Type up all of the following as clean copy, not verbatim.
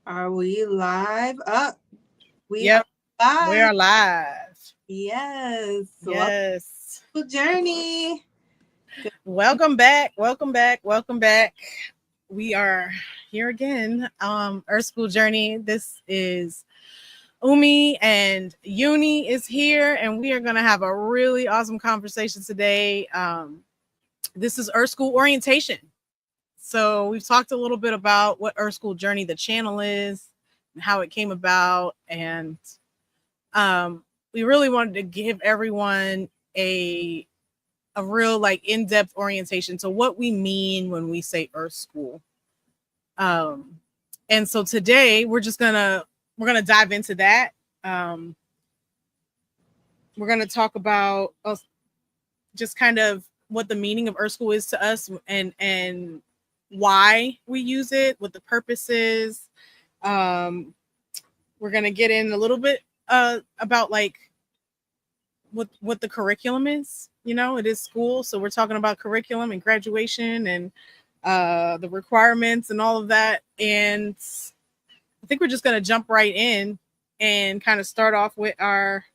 Are we live? Up. We are Yep, we live. are live. Yes. Welcome Yes. to Journey. Good. Welcome back. Welcome back. Welcome back. We are here again. Earth School Journey. This is Umi and Uni is here, and we are going to have a really awesome conversation today. This is Earth School orientation. So we've talked a little bit about what Earth School Journey, the channel is, and how it came about, and we really wanted to give everyone a real like in-depth orientation to what we mean when we say Earth School. And so today we're gonna dive into that. We're gonna talk about just kind of what the meaning of Earth School is to us, and why we use it, what the purpose is. We're gonna get in a little bit about like what the curriculum is. You know, it is school, so we're talking about curriculum and graduation and the requirements and all of that. And I think we're just gonna jump right in and kind of start off with our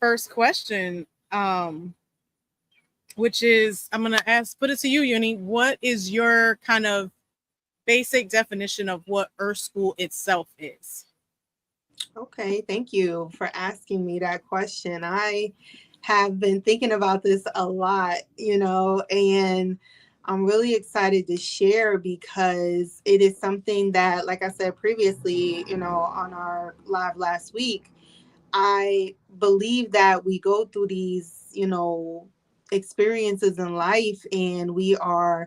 first question, which is, I'm gonna put it to you, Uni. What is your kind of basic definition of what Earth School itself is? Okay. Thank you for asking me that question. I have been thinking about this a lot, and I'm really excited to share because it is something that, like I said previously, on our live last week, I believe that we go through these, experiences in life and we are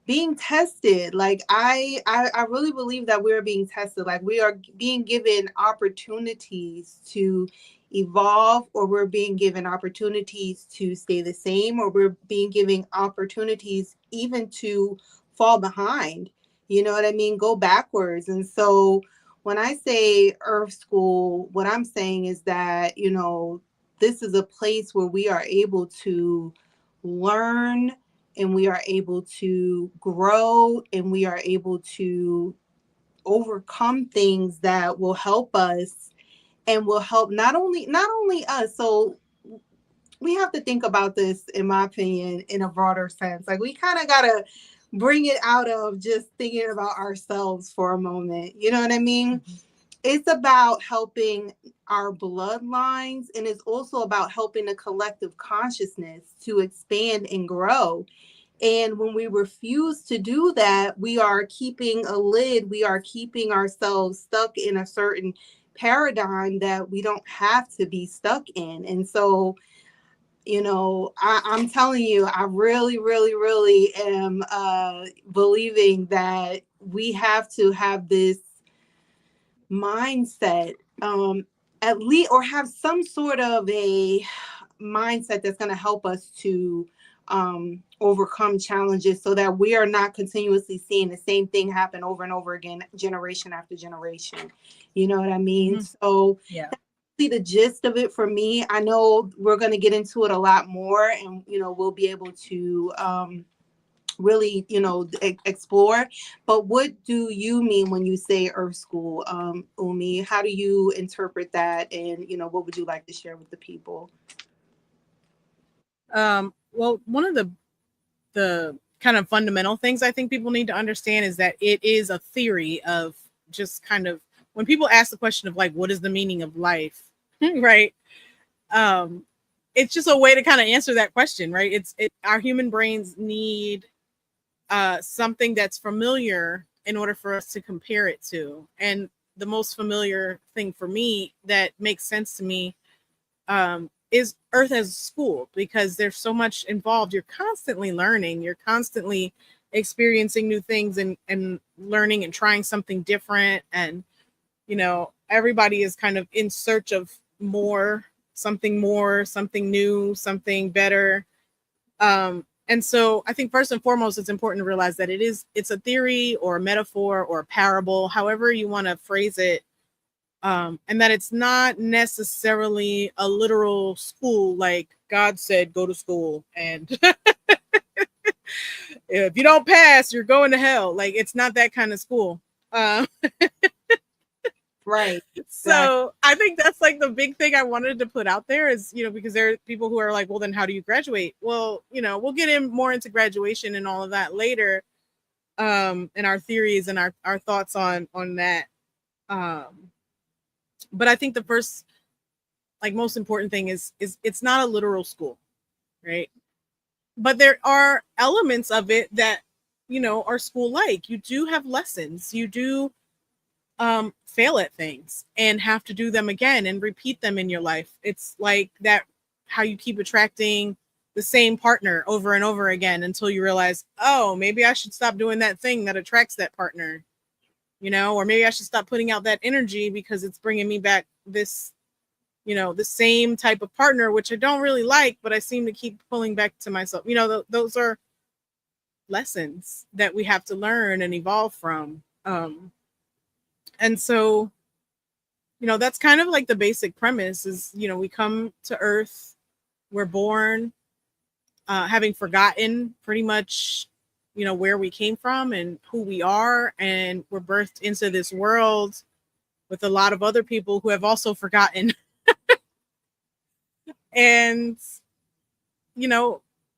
being tested. Like I really believe that we're being tested. Like we are being given opportunities to evolve, or we're being given opportunities to stay the same, or we're being given opportunities even to fall behind. You know what I mean? Go backwards. And so when I say Earth School, what I'm saying is that, this is a place where we are able to learn, and we are able to grow, and we are able to overcome things that will help us, and will help not only us. So we have to think about this, in my opinion, in a broader sense. Like we kind of gotta bring it out of just thinking about ourselves for a moment. You know what I mean? It's about helping our bloodlines, and it's also about helping the collective consciousness to expand and grow. And when we refuse to do that, we are keeping a lid, we are keeping ourselves stuck in a certain paradigm that we don't have to be stuck in. And so, I'm telling you, I really, really, really am believing that we have to have this mindset, at least, or have some sort of a mindset that's going to help us to overcome challenges, so that we are not continuously seeing the same thing happen over and over again, generation after generation. You know what I mean? Mm-hmm. So Yeah. the gist of it for me. I know we're going to get into it a lot more, and we'll be able to really explore. But what do you mean when you say Earth School, Umi? How do you interpret that, and what would you like to share with the people? Well, one of the kind of fundamental things I think people need to understand is that it is a theory of just kind of, when people ask the question of like, what is the meaning of life, right? It's just a way to kind of answer that question, right? Our human brains need something that's familiar in order for us to compare it to. And the most familiar thing for me that makes sense to me is Earth as a school, because there's so much involved. You're constantly learning, you're constantly experiencing new things, and learning and trying something different. And, everybody is kind of in search of more, something new, something better. And so I think first and foremost, it's important to realize that it's a theory or a metaphor or a parable, however you want to phrase it. And that it's not necessarily a literal school, like God said, go to school, and if you don't pass, you're going to hell. Like, it's not that kind of school. Um, Right. Exactly. so I think that's like the big thing I wanted to put out there is, because there are people who are like, well, then how do you graduate? Well, we'll get in more into graduation and all of that later, and our theories and our thoughts on that. Um, but I think the first, like, most important thing is it's not a literal school, right? But there are elements of it that are school like. You do have lessons. You do fail at things and have to do them again and repeat them in your life. It's like that, how you keep attracting the same partner over and over again until you realize, oh, maybe I should stop doing that thing that attracts that partner, or maybe I should stop putting out that energy because it's bringing me back this, the same type of partner, which I don't really like, but I seem to keep pulling back to myself. Those are lessons that we have to learn and evolve from. And so, that's kind of like the basic premise is, we come to Earth, we're born, having forgotten pretty much, where we came from and who we are. And we're birthed into this world with a lot of other people who have also forgotten. And,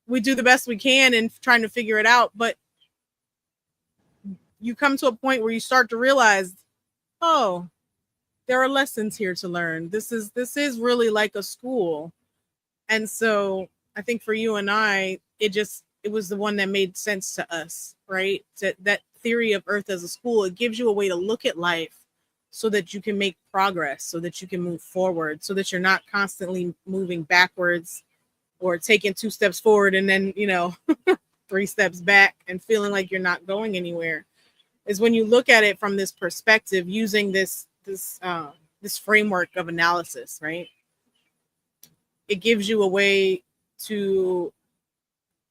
we do the best we can in trying to figure it out. But you come to a point where you start to realize, oh, there are lessons here to learn. This is really like a school. And so I think for you and I, it was the one that made sense to us, right? That theory of Earth as a school, it gives you a way to look at life so that you can make progress, so that you can move forward, so that you're not constantly moving backwards or taking 2 steps forward and then, 3 steps back and feeling like you're not going anywhere. Is when you look at it from this perspective, using this framework of analysis, right? It gives you a way to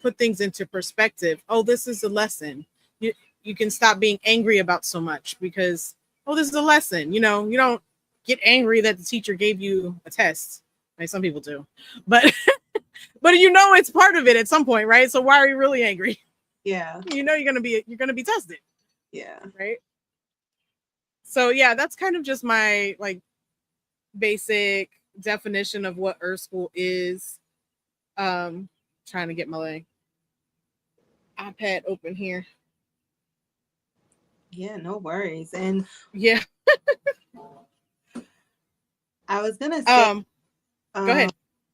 put things into perspective. Oh, this is a lesson. You can stop being angry about so much because, oh, this is a lesson. You don't get angry that the teacher gave you a test. Like, some people do, but but it's part of it at some point, right? So why are you really angry? Yeah. You're gonna be tested. Yeah. Right. So yeah, that's kind of just my like basic definition of what Earth School is. Trying to get my iPad open here. Yeah, no worries. And yeah, I was gonna say, go ahead.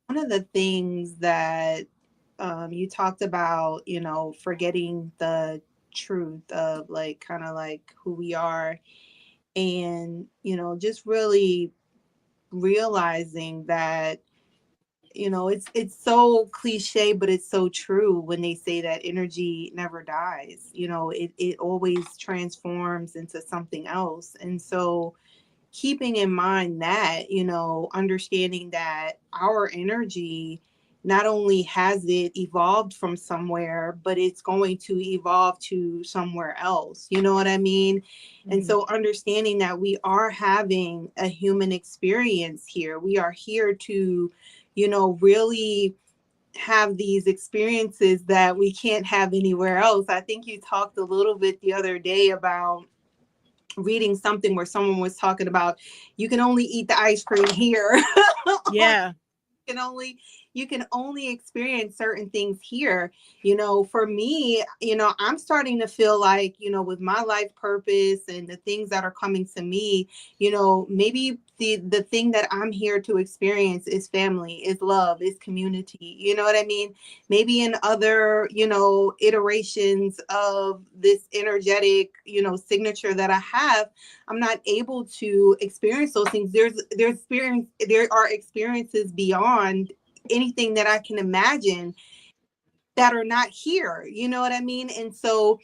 One of the things that you talked about, forgetting the truth of, like, kind of like who we are, and just really realizing that, it's so cliche, but it's so true when they say that energy never dies. It always transforms into something else. And so keeping in mind that, understanding that our energy, not only has it evolved from somewhere, but it's going to evolve to somewhere else. You know what I mean? Mm-hmm. And so understanding that we are having a human experience here, we are here to, really have these experiences that we can't have anywhere else. I think you talked a little bit the other day about reading something where someone was talking about, you can only eat the ice cream here. Yeah. You can only experience certain things here. For me, I'm starting to feel like, with my life purpose and the things that are coming to me, maybe the thing that I'm here to experience is family, is love, is community. You know what I mean? Maybe in other, iterations of this energetic, signature that I have, I'm not able to experience those things. There are experiences beyond anything that I can imagine that are not here. You know what I mean? And so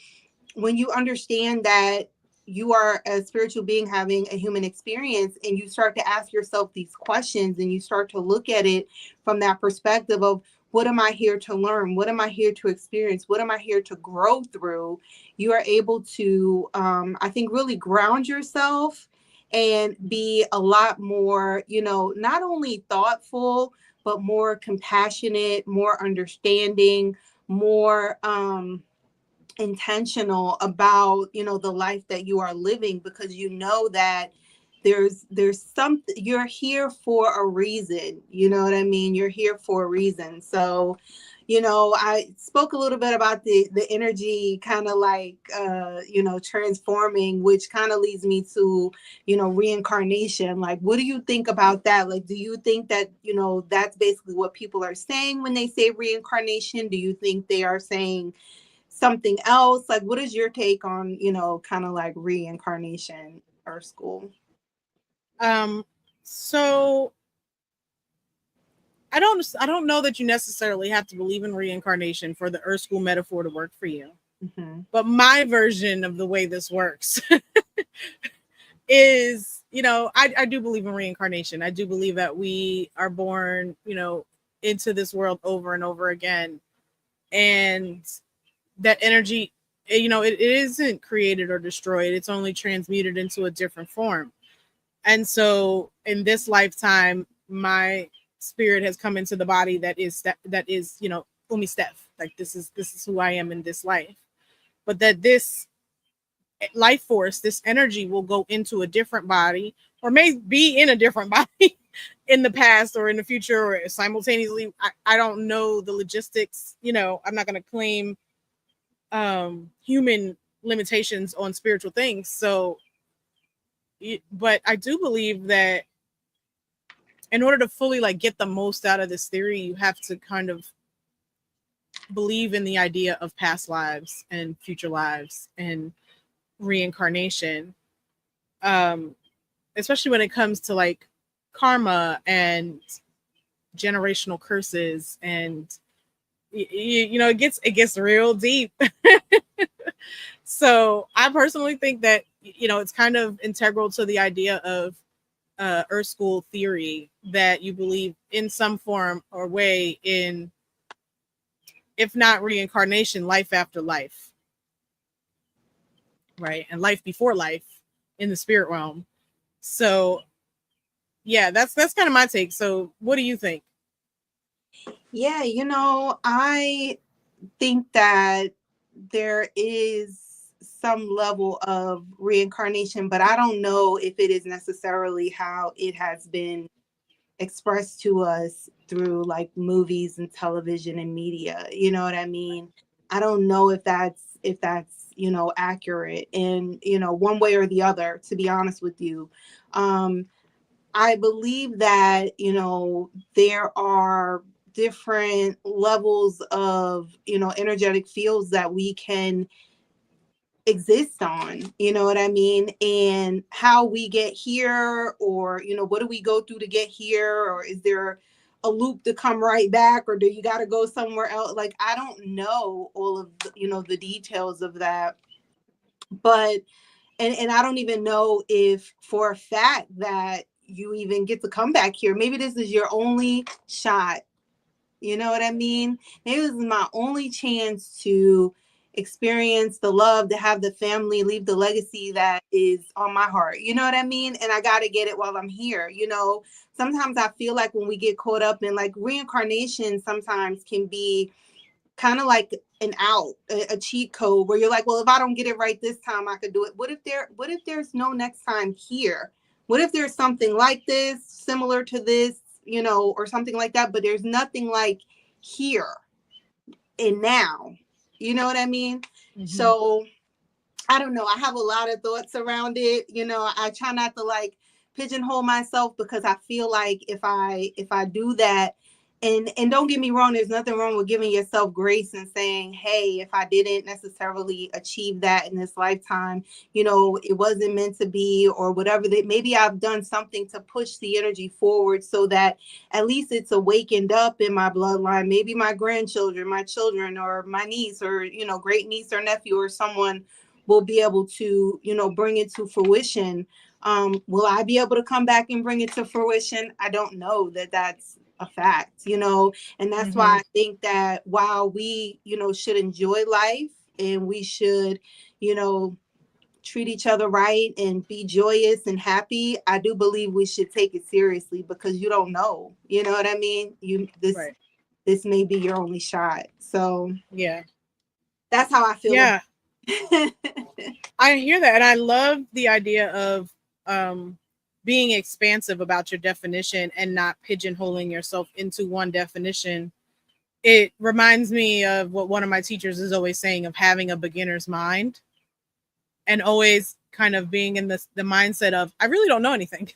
when you understand that you are a spiritual being having a human experience, and you start to ask yourself these questions, and you start to look at it from that perspective of, what am I here to learn? What am I here to experience? What am I here to grow through? You are able to, I think, really ground yourself and be a lot more, not only thoughtful, but more compassionate, more understanding, more intentional about, you know, the life that you are living, because you know that there's something, you're here for a reason, you know what I mean, you're here for a reason. So, you know, I spoke a little bit about the energy kind of like you know, transforming, which kind of leads me to, you know, reincarnation. Like, what do you think about that? Like, do you think that, you know, that's basically what people are saying when they say reincarnation? Do you think they are saying something else? Like, what is your take on, you know, kind of like reincarnation or school? So I don't know that you necessarily have to believe in reincarnation for the Earth School metaphor to work for you. Mm-hmm. But my version of the way this works is, you know, I do believe in reincarnation. I do believe that we are born, you know, into this world over and over again. And that energy, you know, it isn't created or destroyed. It's only transmuted into a different form. And so in this lifetime, my spirit has come into the body that is, you know, Umi Steph. Like this is who I am in this life. But that this life force, this energy will go into a different body, or may be in a different body in the past or in the future or simultaneously. I don't know the logistics, you know, I'm not going to claim human limitations on spiritual things. So, but I do believe that in order to fully like get the most out of this theory, you have to kind of believe in the idea of past lives and future lives and reincarnation. Um, Especially when it comes to like karma and generational curses, and you know, it gets real deep. So I personally think that, you know, it's kind of integral to the idea of Earth School theory that you believe in some form or way in, if not reincarnation, life after life, right, and life before life in the spirit realm. So yeah, that's kind of my take. So what do you think? Yeah, you know, I think that there is some level of reincarnation, but I don't know if it is necessarily how it has been expressed to us through like movies and television and media. You know what I mean? I don't know if that's, you know, accurate, and, you know, one way or the other, to be honest with you. Um I believe that, you know, there are different levels of, you know, energetic fields that we can exist on, you know what I mean? And how we get here, or, you know, what do we go through to get here? Or is there a loop to come right back? Or do you got to go somewhere else? Like, I don't know all of the, you know, the details of that. But, and I don't even know if for a fact that you even get to come back here. Maybe this is your only shot. You know what I mean? Maybe this is my only chance to experience the love, to have the family, leave the legacy that is on my heart. You know what I mean? And I got to get it while I'm here. You know, sometimes I feel like when we get caught up in like reincarnation, sometimes can be kind of like an out, a cheat code where you're like, well, if I don't get it right this time, I could do it. What if there's no next time here? What if there's something like this, similar to this, you know, or something like that, but there's nothing like here and now? You know what I mean? Mm-hmm. So I don't know. I have a lot of thoughts around it. You know, I try not to like pigeonhole myself, because I feel like if I do that, and don't get me wrong, there's nothing wrong with giving yourself grace and saying, hey, if I didn't necessarily achieve that in this lifetime, you know, it wasn't meant to be, or whatever, that maybe I've done something to push the energy forward so that at least it's awakened up in my bloodline. Maybe my grandchildren, my children, or my niece, or, you know, great niece or nephew, or someone will be able to, you know, bring it to fruition. Will I be able to come back and bring it to fruition? I don't know that that's a fact, you know, and that's why Mm-hmm. I think that while we, you know, should enjoy life, and we should, you know, treat each other right and be joyous and happy, I do believe we should take it seriously, because you don't know, you know what I mean? You Right. this may be your only shot. So Yeah. That's how I feel Yeah, about I hear that, and I love the idea of being expansive about your definition and not pigeonholing yourself into one definition. It reminds me of what one of my teachers is always saying, of having a beginner's mind, and always kind of being in the mindset of, I really don't know anything.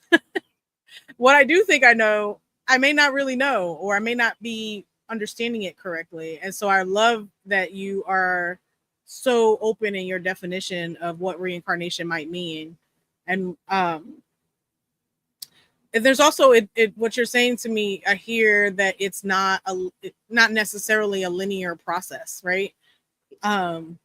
What I do think I know, I may not really know, or I may not be understanding it correctly. And so I love that you are so open in your definition of what reincarnation might mean. And there's also what you're saying to me. I hear that it's not necessarily a linear process, right? Um,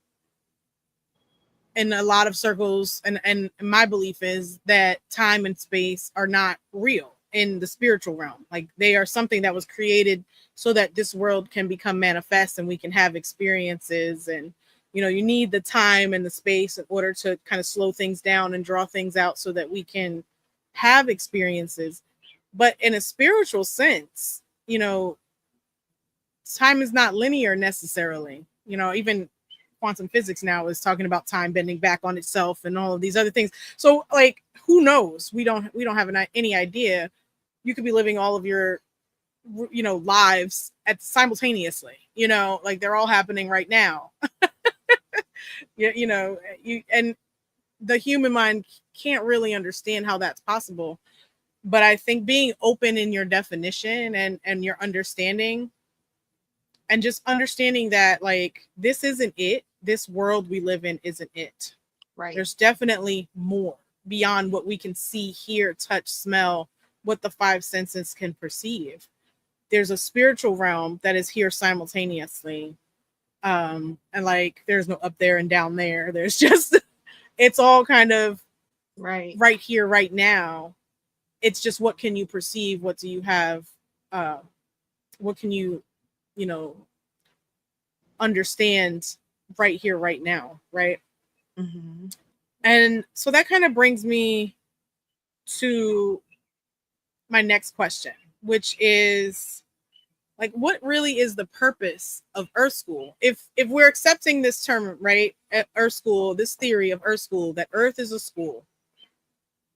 in a lot of circles, and my belief is that time and space are not real in the spiritual realm. Like, they are something that was created so that this world can become manifest and we can have experiences. And you need the time and the space in order to kind of slow things down and draw things out so that we can have experiences. But in a spiritual sense, time is not linear necessarily. Even quantum physics now is talking about time bending back on itself and all of these other things. So, like, who knows? We don't have any idea. You could be living all of your lives at simultaneously. Like, they're all happening right now. And the human mind can't really understand how that's possible. But I think being open in your definition and your understanding, and just understanding that, like, this isn't it. This world we live in isn't it. right. There's definitely more beyond what we can see, hear, touch, smell, what the five senses can perceive. There's a spiritual realm that is here simultaneously. And, like, there's no up there and down there. There's just, it's all kind of Right. right here, right now. It's just, what can you perceive? What do you have? What can you know, understand right here, right now, right? Mm-hmm. And so that kind of brings me to my next question, which is, like, what really is the purpose of Earth School? If we're accepting this term, right, at Earth School, this theory of Earth School, that Earth is a school,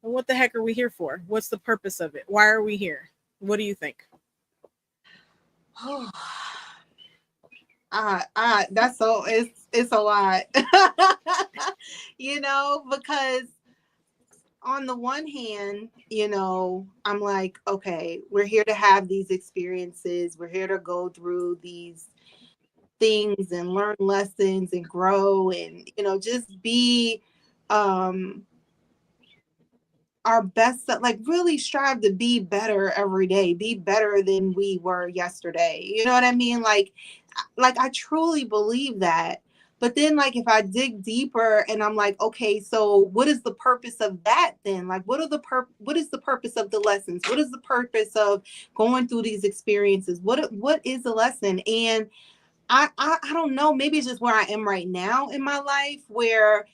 well, what the heck are we here for? What's the purpose of it? Why are we here? What do you think? That's so, it's a lot. Because on the one hand, I'm like, okay, we're here to have these experiences. We're here to go through these things and learn lessons and grow and, just be um our best, like, really strive to be better every day, be better than we were yesterday. You know what I mean? Like I truly believe that. But then, like, if I dig deeper and I'm like, okay, so what is the purpose of that then? Like, what is the purpose of the lessons? What is the purpose of going through these experiences? What is the lesson? And I don't know, maybe it's just where I am right now in my life, where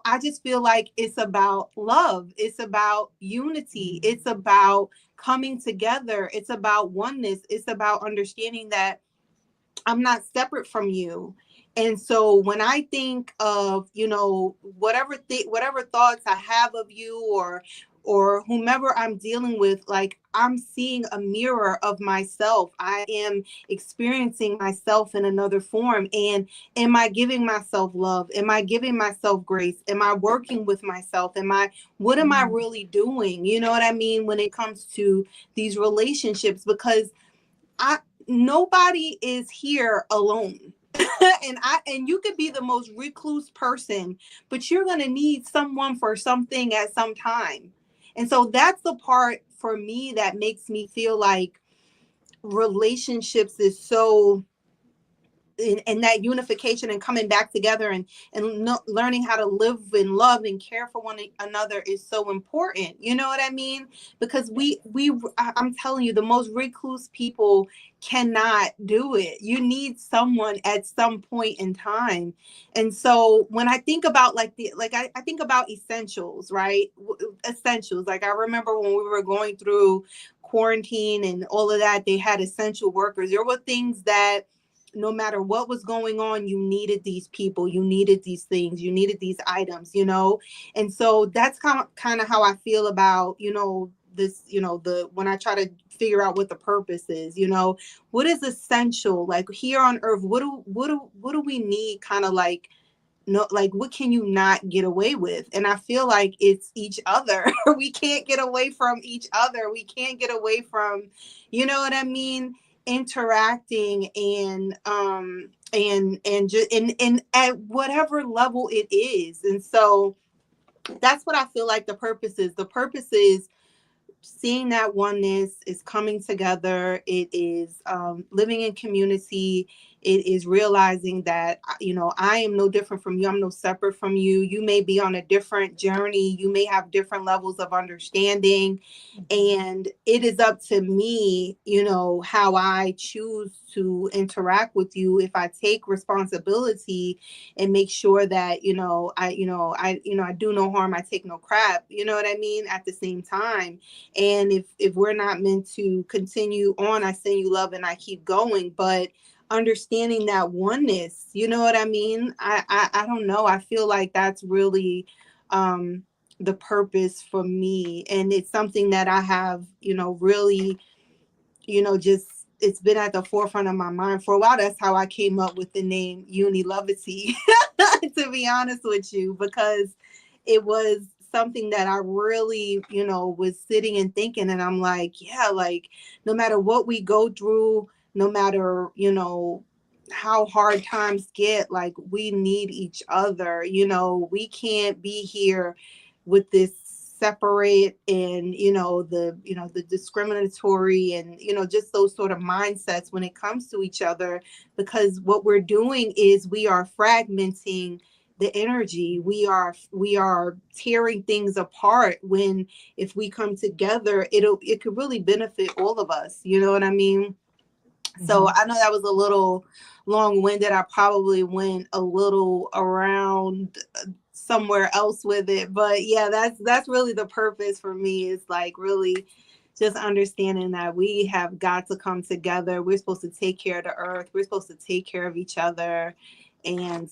I just feel like it's about love, it's about unity, it's about coming together, it's about oneness, it's about understanding that I'm not separate from you. And so when I think of, whatever thoughts I have of you, or whomever I'm dealing with, like, I'm seeing a mirror of myself. I am experiencing myself in another form. And am I giving myself love? Am I giving myself grace? Am I working with myself? What am I really doing? You know what I mean? When it comes to these relationships, because I nobody is here alone. And you could be the most recluse person, but you're going to need someone for something at some time. And so that's the part for me that makes me feel like relationships is so, and that unification and coming back together, and learning how to live and love and care for one another is so important. You know what I mean? Because I'm telling you, the most recluse people cannot do it. You need someone at some point in time. And so when I think about, I think about essentials, right? Essentials. Like, I remember when we were going through quarantine and all of that, they had essential workers. There were things that no matter what was going on, you needed these people, you needed these things, you needed these items, you know? And so that's kind of how I feel about, you know, this, you know, the when I try to figure out what the purpose is, you know, what is essential, like here on earth, what do we need, kind of like, no, like what can you not get away with? And I feel like it's each other. We can't get away from each other. We can't get away from, you know what I mean, interacting and just and at whatever level it is. And so that's what I feel like the purpose is. The purpose is seeing that oneness, is coming together. It is living in community. It is realizing that, you know, I am no different from you. I'm no separate from you. You may be on a different journey. You may have different levels of understanding. And it is up to me, you know, how I choose to interact with you. If I take responsibility and make sure that, I do no harm, I take no crap, you know what I mean, at the same time. And if we're not meant to continue on, I send you love and I keep going. But understanding that oneness, you know what I mean? I don't know. I feel like that's really the purpose for me. And it's something that I have, you know, really, you know, just it's been at the forefront of my mind for a while. That's how I came up with the name Uni Lovity, to be honest with you, because it was something that I really, you know, was sitting and thinking. And I'm like, yeah, like no matter what we go through, no matter, you know, how hard times get, like we need each other. You know, we can't be here with this separate and, the discriminatory and, you know, just those sort of mindsets when it comes to each other, because what we're doing is we are fragmenting the energy. We are tearing things apart, when if we come together, it could really benefit all of us, you know what I mean? So I know that was a little long-winded. I probably went a little around somewhere else with it, but yeah, that's really the purpose for me, is like really just understanding that we have got to come together. We're supposed to take care of the earth. We're supposed to take care of each other. And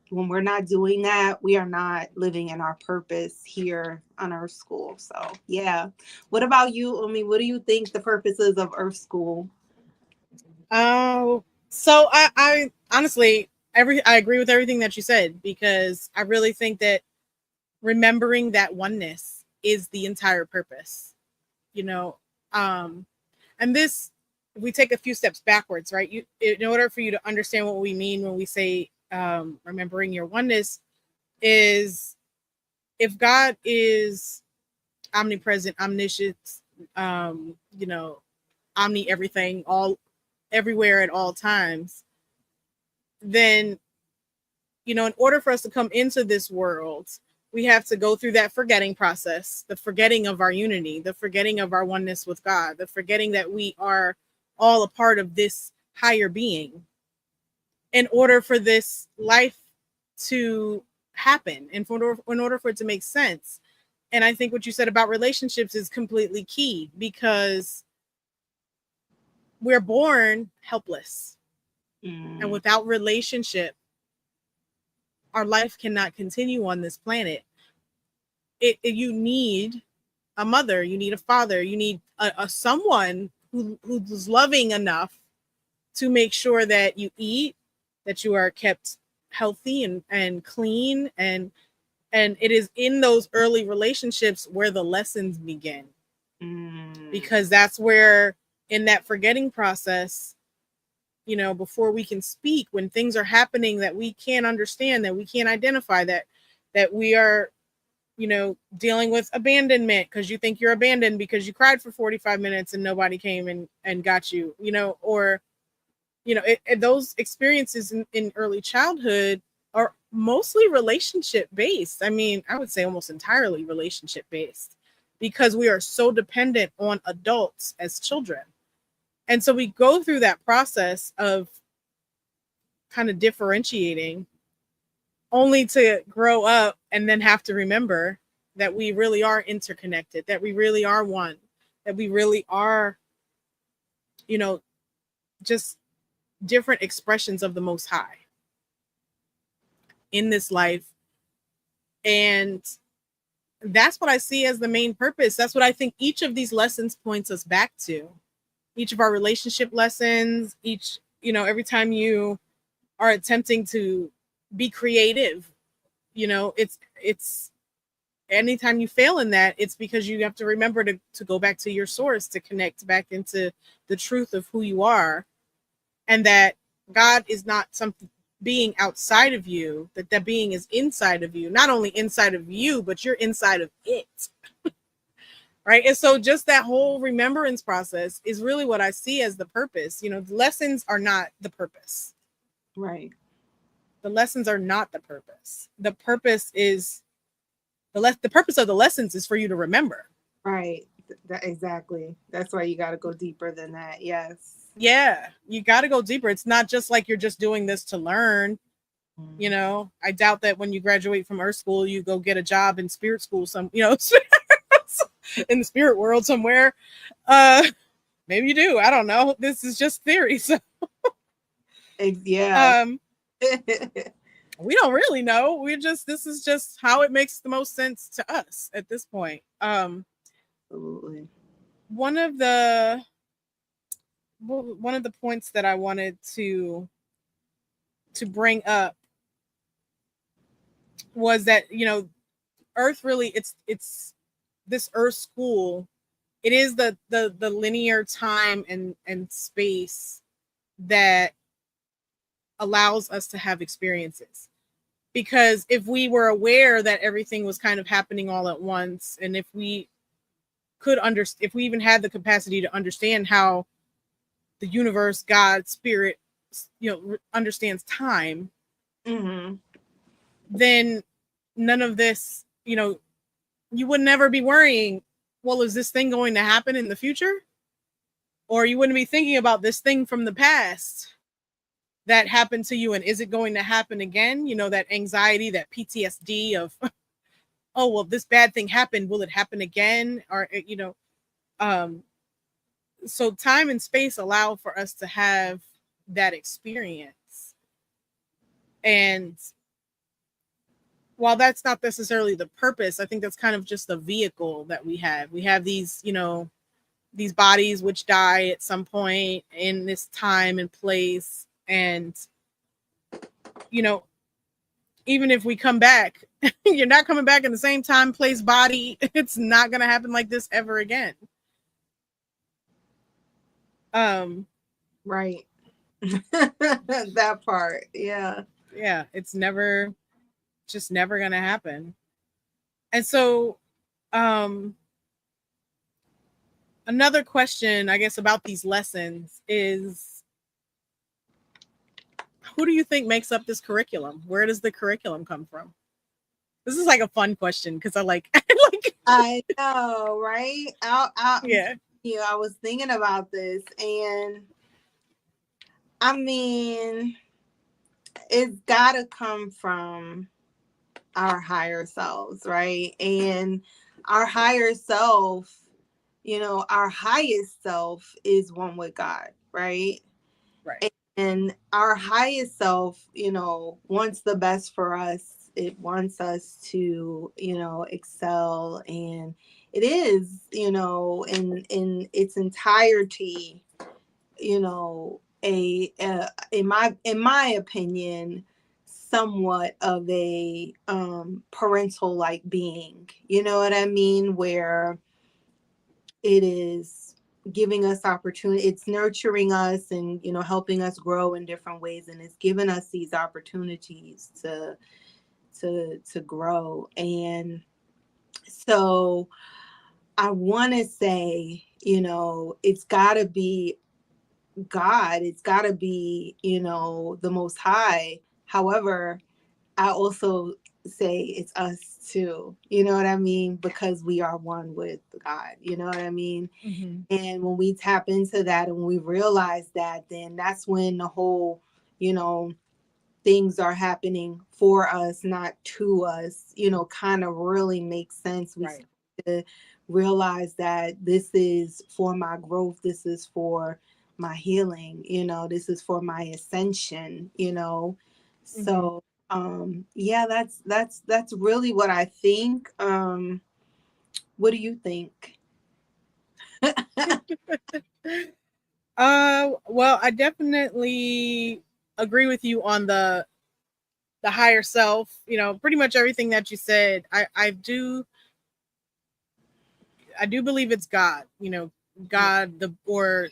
when we're not doing that, we are not living in our purpose here on Earth School. So yeah. What about you, Umi? What do you think the purpose is of Earth School? So I honestly I agree with everything that you said, because I really think that remembering that oneness is the entire purpose. You know, and this, if we take a few steps backwards, right? In order for you to understand what we mean when we say remembering your oneness, is if God is omnipresent, omniscient, you know, omni everything, all everywhere at all times, then, you know, in order for us to come into this world, we have to go through that forgetting process, the forgetting of our unity, the forgetting of our oneness with God, the forgetting that we are all a part of this higher being, in order for this life to happen, and in order for it to make sense. And I think what you said about relationships is completely key, because we're born helpless. And without relationship, our life cannot continue on this planet. You need a mother, you need a father, you need a someone who's loving enough to make sure that you eat, that you are kept healthy and clean. And it is in those early relationships where the lessons begin. Because that's where, in that forgetting process, you know, before we can speak, when things are happening that we can't understand, that we can't identify, that we are, you know, dealing with abandonment, because you think you're abandoned because you cried for 45 minutes and nobody came and got you, you know, or, you know, those experiences in early childhood are mostly relationship based. I mean, I would say almost entirely relationship based, because we are so dependent on adults as children. And so we go through that process of kind of differentiating, only to grow up and then have to remember that we really are interconnected, that we really are one, that we really are, you know, just different expressions of the Most High in this life. And that's what I see as the main purpose. That's what I think each of these lessons points us back to. Each of our relationship lessons, each, every time you are attempting to be creative, it's anytime you fail in that, it's because you have to remember to go back to your source, to connect back into the truth of who you are, and that God is not something being outside of you, that being is inside of you, not only inside of you, but you're inside of it. Right. And so just that whole remembrance process is really what I see as the purpose. The lessons are not the purpose. Right. The lessons are not the purpose. The purpose is the purpose of the lessons is for you to remember. Right. Exactly. That's why you got to go deeper than that. Yes. Yeah. You got to go deeper. It's not just like you're just doing this to learn. I doubt that when you graduate from Earth School, you go get a job in spirit school, in the spirit world somewhere. Maybe you do. I don't know. This is just theory. So yeah. We don't really know. This is just how it makes the most sense to us at this point. Absolutely. One of the points that I wanted to bring up was that, Earth really, it's this Earth school. It is the linear time and space that allows us to have experiences. Because if we were aware that everything was kind of happening all at once, and if we could if we even had the capacity to understand how the universe, God, spirit, understands time, then none of this, you would never be worrying, well, is this thing going to happen in the future? Or you wouldn't be thinking about this thing from the past that happened to you, and is it going to happen again? That anxiety, that PTSD of, oh, well, this bad thing happened, will it happen again? Or, so time and space allow for us to have that experience. And while that's not necessarily the purpose, I think that's kind of just the vehicle that we have. We have these, these bodies which die at some point in this time and place. And, even if we come back, you're not coming back in the same time, place, body. It's not going to happen like this ever again. Right. That part. Yeah. Yeah. It's just never going to happen. And so, another question, I guess, about these lessons is, who do you think makes up this curriculum? Where does the curriculum come from? This is like a fun question because I know, right? Yeah. I was thinking about this, and I mean, it's got to come from our higher selves, right? And our higher self, our highest self is one with God, right? Right. And our highest self, wants the best for us. It wants us to, excel. And it is, in its entirety, in my opinion, somewhat of a parental like being, you know what I mean? Where it is giving us opportunity, it's nurturing us and helping us grow in different ways, and it's giving us these opportunities to grow. And so I want to say, it's got to be God, it's got to be the Most High. However, I also say it's us too, you know what I mean? Because we are one with God, you know what I mean? Mm-hmm. And when we tap into that and we realize that, then that's when the whole, things are happening for us, not to us, kind of really makes sense. We start to realize that this is for my growth. This is for my healing, this is for my ascension, Mm-hmm. so yeah, that's really what I think. What do you think? Well, I definitely agree with you on the higher self. Pretty much everything that you said. I do believe it's God. Yeah. God, the or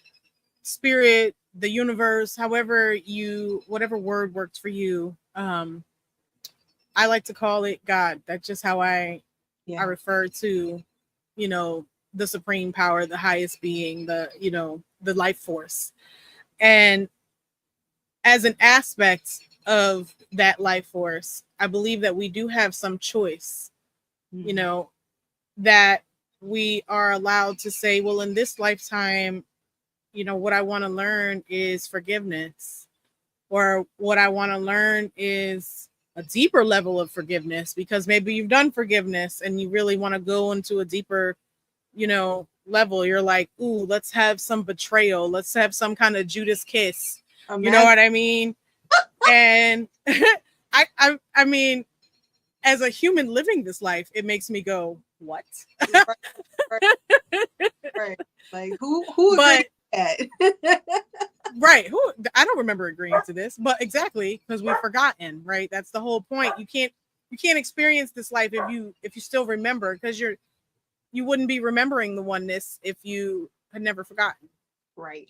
spirit, the universe, whatever word works for you. I like to call it God. That's just how I Yeah. refer to, you know, the supreme power, the highest being, the life force. And as an aspect of that life force, I believe that we do have some choice, you Mhm. know, that we are allowed to say, well, in this lifetime, what I want to learn is forgiveness, or what I want to learn is a deeper level of forgiveness, because maybe you've done forgiveness and you really want to go into a deeper, level. You're like, ooh, let's have some betrayal. Let's have some kind of Judas kiss. You know Imagine. what I mean? And I mean, as a human living this life, it makes me go, what? Right, right, right. Like who agreed But to that? right, who, I don't remember agreeing to this, but exactly, because we've forgotten, right? That's the whole point. You can't experience this life if you still remember, because you wouldn't be remembering the oneness if you had never forgotten. Right.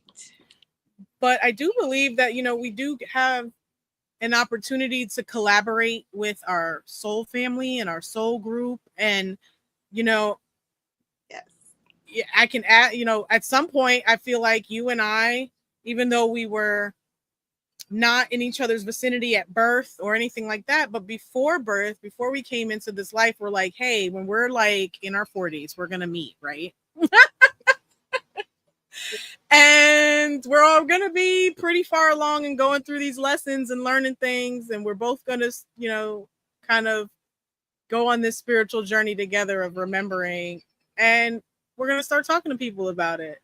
But I do believe that we do have an opportunity to collaborate with our soul family and our soul group. And you know Yes. I can add, at some point I feel like you and I, even though we were not in each other's vicinity at birth or anything like that, but before birth, before we came into this life, we're like, hey, when we're like in our 40s, we're gonna meet, right? And we're all going to be pretty far along and going through these lessons and learning things, and we're both going to kind of go on this spiritual journey together of remembering, and we're going to start talking to people about it.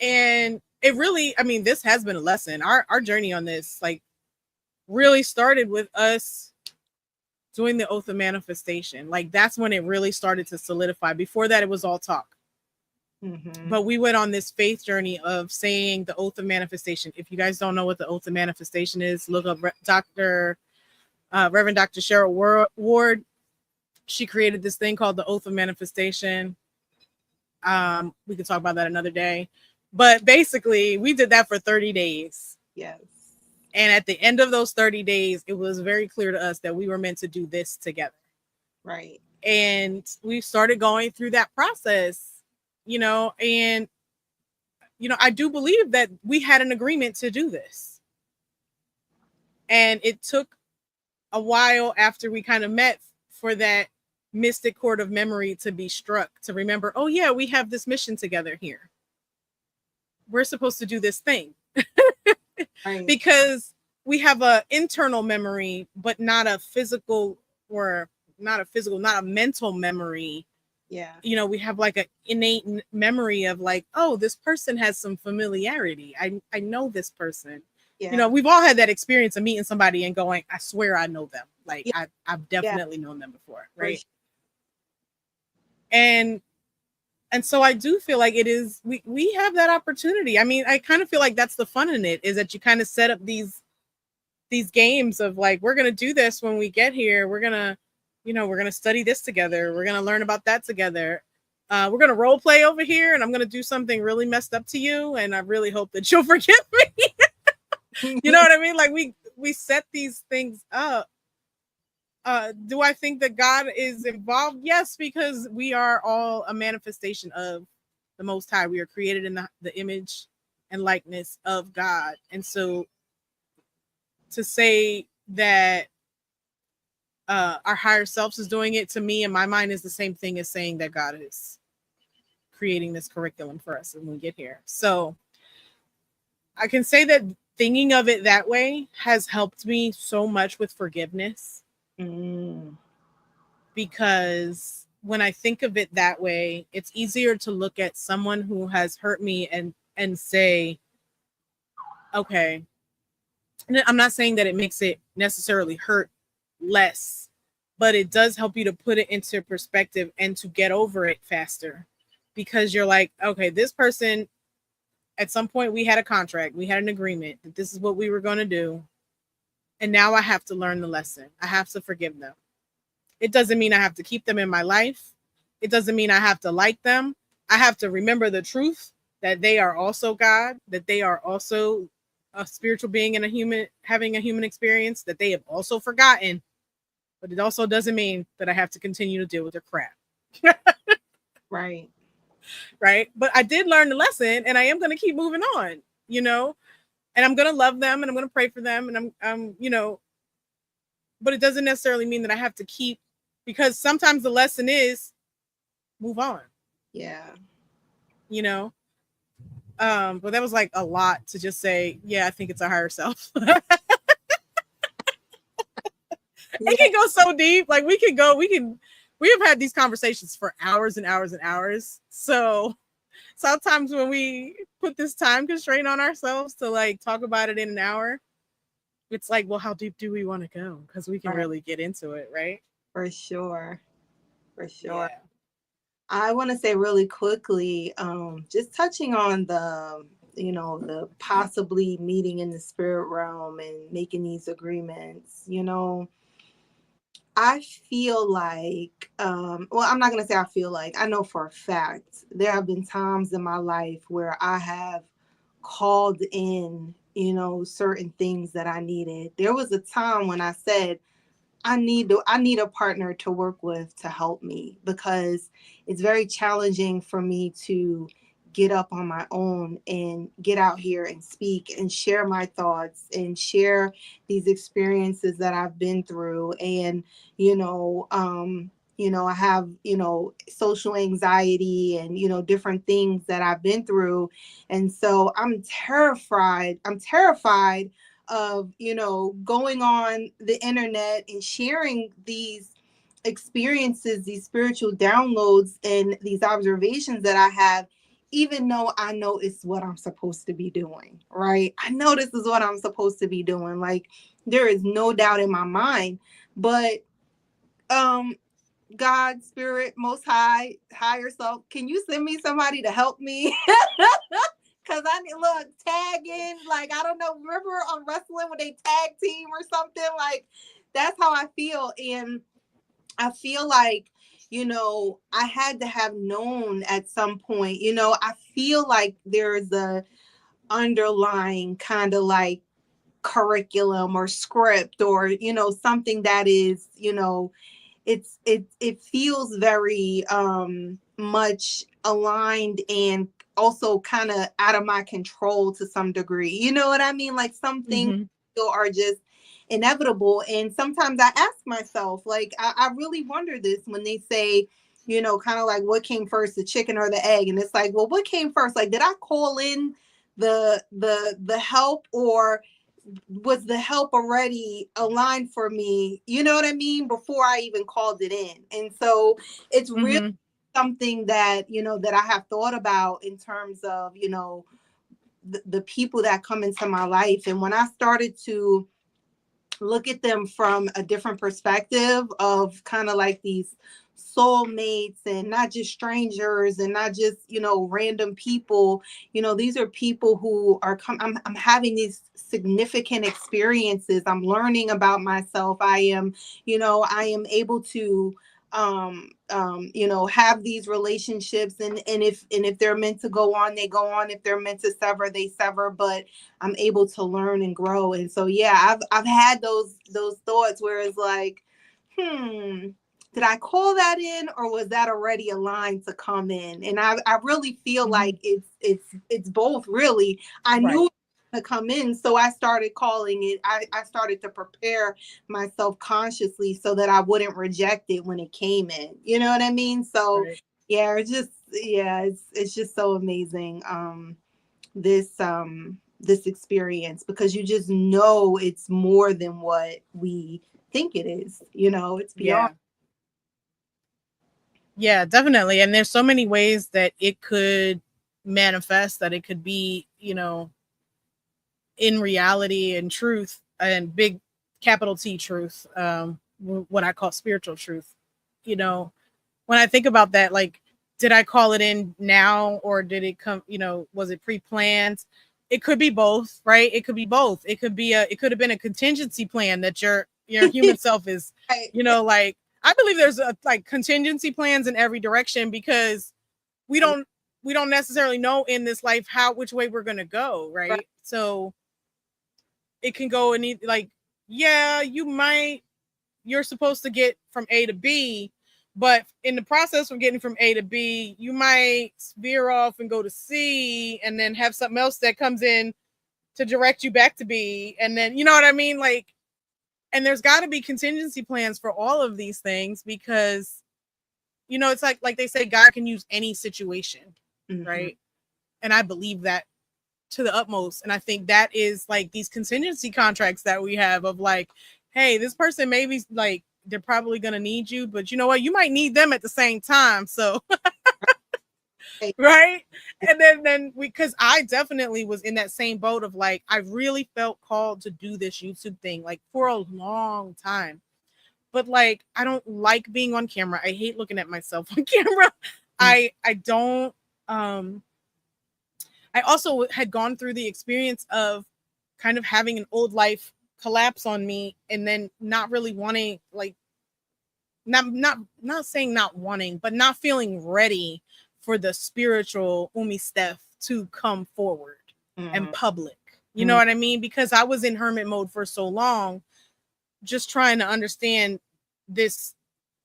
And it really, I mean, this has been a lesson. Our journey on this like really started with us doing the oath of manifestation. Like that's when it really started to solidify. Before that, it was all talk. Mm-hmm. But we went on this faith journey of saying the oath of manifestation. If you guys don't know what the oath of manifestation is, look up Reverend Dr. Cheryl Ward. She created this thing called the oath of manifestation. We could talk about that another day. But basically, we did that for 30 days. Yes. And at the end of those 30 days, it was very clear to us that we were meant to do this together. Right. And we started going through that process, and I do believe that we had an agreement to do this. And it took a while after we kind of met for that mystic chord of memory to be struck, to remember, oh, yeah, we have this mission together here. We're supposed to do this thing. Right. Because we have a internal memory, but not a physical, or not a mental memory. Yeah. We have like an innate memory of like, oh, this person has some familiarity. I know this person. Yeah. We've all had that experience of meeting somebody and going, I swear I know them. Like Yeah. I've Yeah. definitely known them before, For right? sure. And so I do feel like it is, we have that opportunity. I mean, I kind of feel like that's the fun in it, is that you kind of set up these games of like, we're gonna do this when we get here. We're gonna study this together. We're gonna learn about that together. We're gonna role play over here, and I'm gonna do something really messed up to you, and I really hope that you'll forgive me. You know what I mean? Like we set these things up. Do I think that God is involved? Yes, because we are all a manifestation of the Most High. We are created in the image and likeness of God, and so to say that our higher selves is doing it, to me in my mind is the same thing as saying that God is creating this curriculum for us when we get here. So I can say that thinking of it that way has helped me so much with forgiveness, Mm. because when I think of it that way, it's easier to look at someone who has hurt me and say, okay, I'm not saying that it makes it necessarily hurt less, but it does help you to put it into perspective and to get over it faster, because you're like, okay, this person, at some point we had a contract, we had an agreement that this is what we were going to do. And now I have to learn the lesson. I have to forgive them. It doesn't mean I have to keep them in my life. It doesn't mean I have to like them. I have to remember the truth that they are also God, that they are also a spiritual being and a human, having a human experience, that they have also forgotten. But it also doesn't mean that I have to continue to deal with their crap. Right. Right. But I did learn the lesson, and I am going to keep moving on, you know, and I'm going to love them and I'm going to pray for them. And I'm, you know, but it doesn't necessarily mean that I have to keep, because sometimes the lesson is move on. Yeah. You know, but that was like a lot to just say, yeah, I think it's a higher self. It can go so deep. Like we have had these conversations for hours and hours and hours. So sometimes when we put this time constraint on ourselves to like talk about it in an hour, it's like, well, how deep do we want to go? Because we can really get into it, right? For sure. For sure. Yeah. I want to say really quickly, just touching on the, the possibly meeting in the spirit realm and making these agreements, I feel like, well, I'm not going to say I feel like, I know for a fact, there have been times in my life where I have called in, certain things that I needed. There was a time when I said, I need a partner to work with to help me, because it's very challenging for me to get up on my own and get out here and speak and share my thoughts and share these experiences that I've been through. And, I have, social anxiety and, different things that I've been through. And so I'm terrified. Of going on the internet and sharing these experiences, these spiritual downloads and these observations that I have, even though I know it's what I'm supposed to be doing, right? I know this is what I'm supposed to be doing. Like, there is no doubt in my mind. But God, spirit, most high, higher self, can you send me somebody to help me? Cause I need look tagging, like, I don't know. Remember on wrestling when they tag team or something? Like, that's how I feel. And I feel like, I had to have known at some point, I feel like there's a underlying kind of like curriculum or script or, something that is, it feels very much aligned and also kind of out of my control to some degree. You know what I mean? Like, some things are just inevitable. And sometimes I ask myself, like, I really wonder this when they say, kind of like, what came first, the chicken or the egg? And it's like, well, what came first? Like, did I call in the help, or was the help already aligned for me, you know what I mean, before I even called it in? And so it's really something that, that I have thought about in terms of, the people that come into my life. And when I started to look at them from a different perspective of kind of like these soulmates and not just strangers and not just, random people, these are people who are I'm having these significant experiences. I'm learning about myself. I am able to have these relationships, and if they're meant to go on, they go on. If they're meant to sever, they sever. But I'm able to learn and grow. And so, yeah, I've had those thoughts where it's like, did I call that in, or was that already aligned to come in? And I really feel like it's both, really. I knew to come in, so I started calling it. I started to prepare myself consciously so that I wouldn't reject it when it came in. You know what I mean? So yeah, it's just so amazing. This experience, because you just know it's more than what we think it is. It's beyond. Yeah, definitely. And there's so many ways that it could manifest, that it could be, in reality and truth, and big capital T truth, what I call spiritual truth. You know, when I think about that, like, did I call it in now, or did it come, was it pre-planned? It could be both, right? It could be both. It could have been a contingency plan that your human self is, Right. like, I believe there's like contingency plans in every direction, because we don't necessarily know in this life which way we're going to go. Right. So it can go in like, yeah, you're supposed to get from A to B, but in the process of getting from A to B, you might veer off and go to C, and then have something else that comes in to direct you back to B. And then, you know what I mean? Like, and there's got to be contingency plans for all of these things, because, it's like they say, God can use any situation. Mm-hmm. Right. And I believe that to the utmost. And I think that is like these contingency contracts that we have of like, hey, this person maybe like they're probably going to need you, but you know what? You might need them at the same time. So, right. And then because I definitely was in that same boat of like, I really felt called to do this YouTube thing like for a long time. But like, I don't like being on camera. I hate looking at myself on camera. I don't, I also had gone through the experience of kind of having an old life collapse on me, and then not really wanting, like, not saying not wanting, but not feeling ready for the spiritual Umi Steph to come forward and public. You know what I mean? Because I was in hermit mode for so long, just trying to understand this.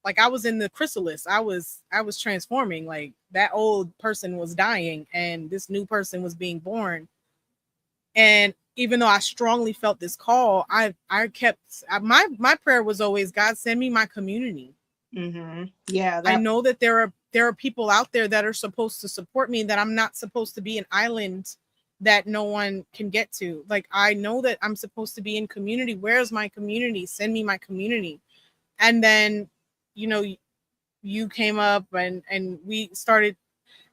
Like, I was in the chrysalis. I was transforming. Like, that old person was dying and this new person was being born. And even though I strongly felt this call, I kept, my prayer was always, God, send me my community. Mm-hmm. Yeah. I know that there are people out there that are supposed to support me, that I'm not supposed to be an island that no one can get to. Like, I know that I'm supposed to be in community. Where's my community? Send me my community. And then, you came up and we started,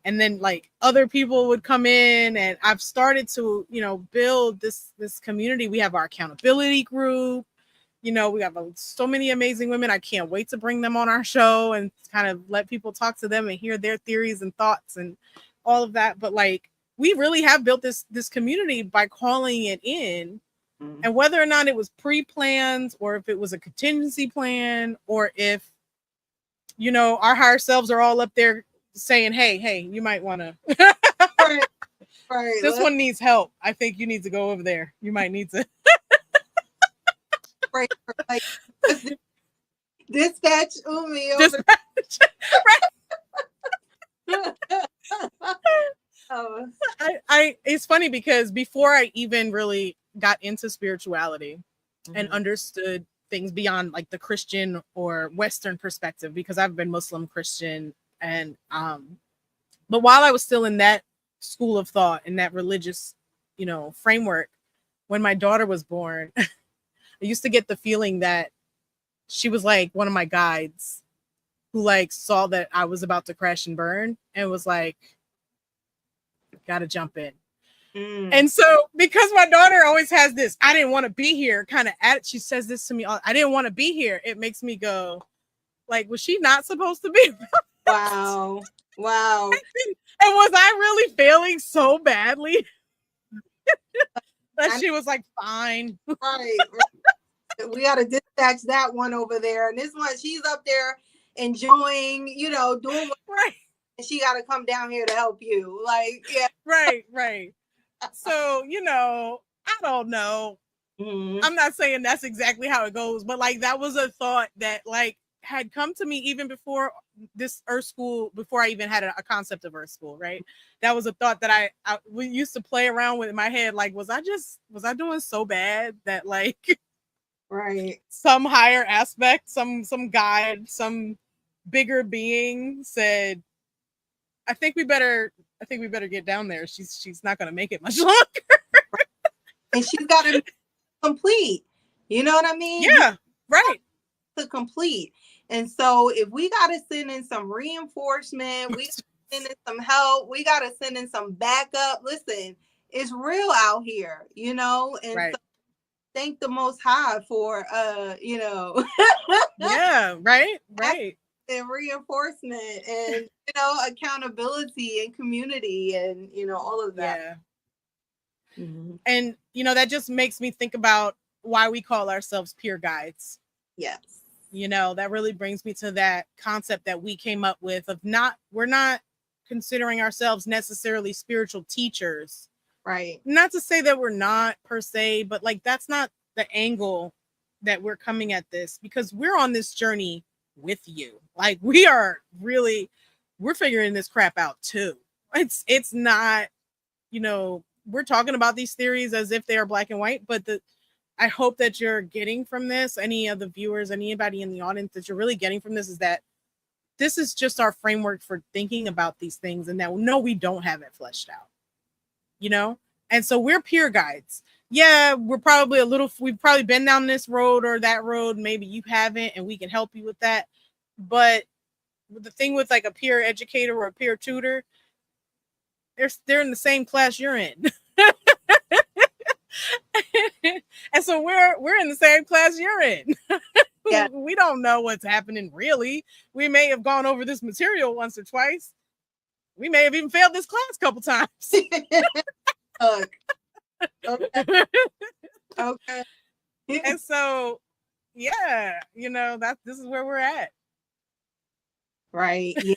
and then like other people would come in, and I've started to, build this community. We have our accountability group. We have so many amazing women. I can't wait to bring them on our show and kind of let people talk to them and hear their theories and thoughts and all of that. But like, we really have built this community by calling it in. And whether or not it was pre-planned, or if it was a contingency plan, or if, our higher selves are all up there saying, hey, you might want to, right. This one needs help. I think you need to go over there. You might need to. Right. Like, dispatch Umi over. Oh. It's funny because before I even really got into spirituality and understood things beyond like the Christian or Western perspective, because I've been Muslim, Christian, and but while I was still in that school of thought, in that religious, framework, when my daughter was born, I used to get the feeling that she was like one of my guides who like saw that I was about to crash and burn and was like, gotta jump in. And so, because my daughter always has this, I didn't want to be here kind of she says this to me, I didn't want to be here. It makes me go, like, was she not supposed to be? Wow. And was I really failing so badly that she was like, fine. Right. We got to dispatch that one over there. And this one, she's up there enjoying, doing what, right. And she got to come down here to help you. Like, yeah. Right. So, I don't know. I'm not saying that's exactly how it goes, but like, that was a thought that like had come to me even before this Earth School, before I even had a concept of Earth School, right? That was a thought that we used to play around with in my head. Like, was I doing so bad that like, right, some higher aspect, some guide, some bigger being said, I think we better get down there. She's not going to make it much longer. And she's got to complete. You know what I mean? Yeah, right. To complete. And so if we got to send in some reinforcement, we got to send in some help, we got to send in some backup. Listen, it's real out here, you know, and Right. so thank the Most High for, you know, Yeah. Right. Right. and reinforcement and, you know, accountability and community and, you know, all of that. Yeah. Mm-hmm. And, you know, that just makes me think about why we call ourselves peer guides. Yes. You know, that really brings me to that concept that we came up with of we're not considering ourselves necessarily spiritual teachers. Right. Not to say that we're not per se, but like that's not the angle that we're coming at this, because we're on this journey with you. Like we're figuring this crap out too. It's not, you know, we're talking about these theories as if they are black and white, but I hope that you're getting from this, any of the viewers, anybody in the audience, that you're really getting from this is that this is just our framework for thinking about these things, and that no, we don't have it fleshed out, you know? And so we're peer guides. Yeah, we've probably been down this road or that road. Maybe you haven't, and we can help you with that. But the thing with like a peer educator or a peer tutor, they're in the same class you're in. And so we're in the same class you're in. Yeah. We don't know what's happening really. We may have gone over this material once or twice. We may have even failed this class a couple times. Okay. Okay. And so, yeah, you know, this is where we're at. Right. Yeah.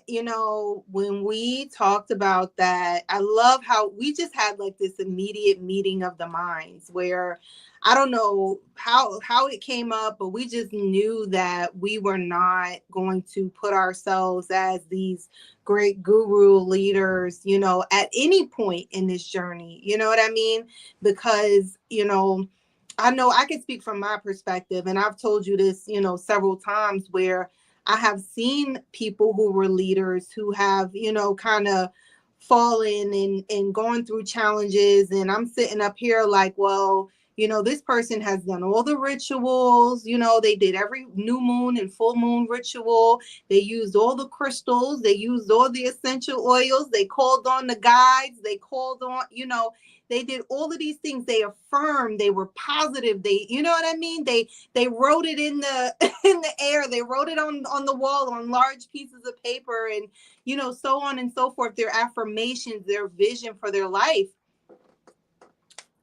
You know, when we talked about that, I love how we just had like this immediate meeting of the minds where I don't know how it came up, but we just knew that we were not going to put ourselves as these great guru leaders, you know, at any point in this journey. You know what I mean? Because, you know, I know I can speak from my perspective, and I've told you this, you know, several times where I have seen people who were leaders who have, you know, kind of fallen and going through challenges. And I'm sitting up here like, well, you know, this person has done all the rituals, you know, they did every new moon and full moon ritual. They used all the crystals, they used all the essential oils, they called on the guides, they called on, you know, they did all of these things. They affirmed, they were positive. They, you know what I mean? They wrote it in the in the air. They wrote it on the wall on large pieces of paper, and you know, so on and so forth. Their affirmations, their vision for their life.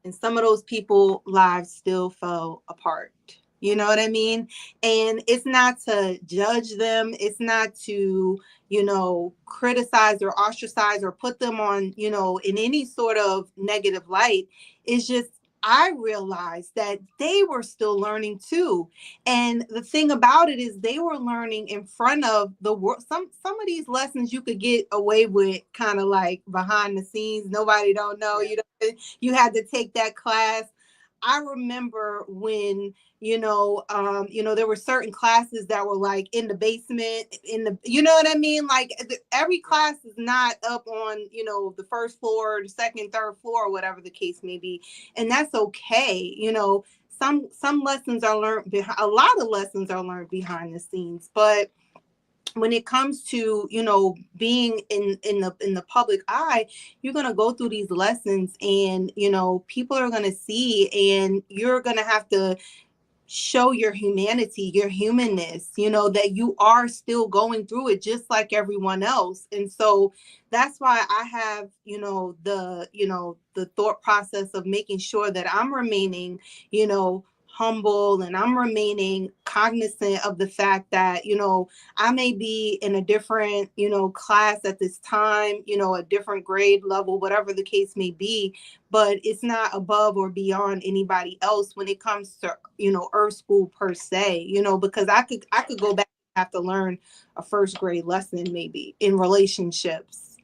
And some of those people lives still fell apart. You know what I mean? And it's not to judge them. It's not to, you know, criticize or ostracize or put them on, you know, in any sort of negative light. It's just, I realized that they were still learning too. And the thing about it is they were learning in front of the world. Some of these lessons you could get away with kind of like behind the scenes. Nobody don't know. Yeah. You know, you had to take that class. I remember when, you know, there were certain classes that were like in the basement, in the, you know what I mean? Like every class is not up on, you know, the first floor, the second, third floor, or whatever the case may be. And that's okay. You know, some lessons are learned, a lot of lessons are learned behind the scenes, but when it comes to, you know, being in the public eye, you're going to go through these lessons, and you know, people are going to see, and you're going to have to show your humanity, your humanness, you know, that you are still going through it just like everyone else. And so that's why I have, the thought process of making sure that I'm remaining, you know, humble, and I'm remaining cognizant of the fact that, you know, I may be in a different, you know, class at this time, you know, a different grade level, whatever the case may be, but it's not above or beyond anybody else when it comes to, you know, earth school per se, you know, because I could go back and have to learn a first grade lesson maybe in relationships,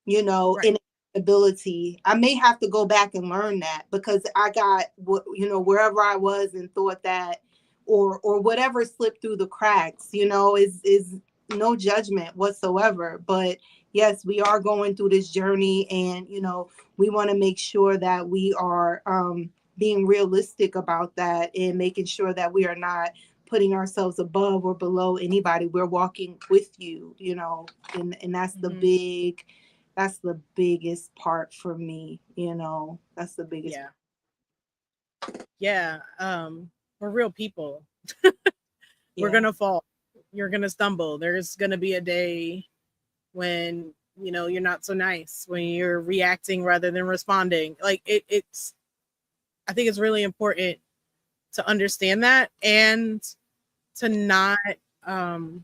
you know, Right. in ability. I may have to go back and learn that because I got, you know, wherever I was and thought that, or whatever slipped through the cracks, you know, is no judgment whatsoever. But yes, we are going through this journey, and you know, we want to make sure that we are being realistic about that and making sure that we are not putting ourselves above or below anybody. We're walking with you, you know, and that's the Mhm. That's the biggest part for me, that's the biggest. Yeah. Yeah. We're real people. We're Yeah. gonna fall. You're gonna stumble. There's gonna be a day when you're not so nice, when you're reacting rather than responding. Like it's I think it's really important to understand that, and to um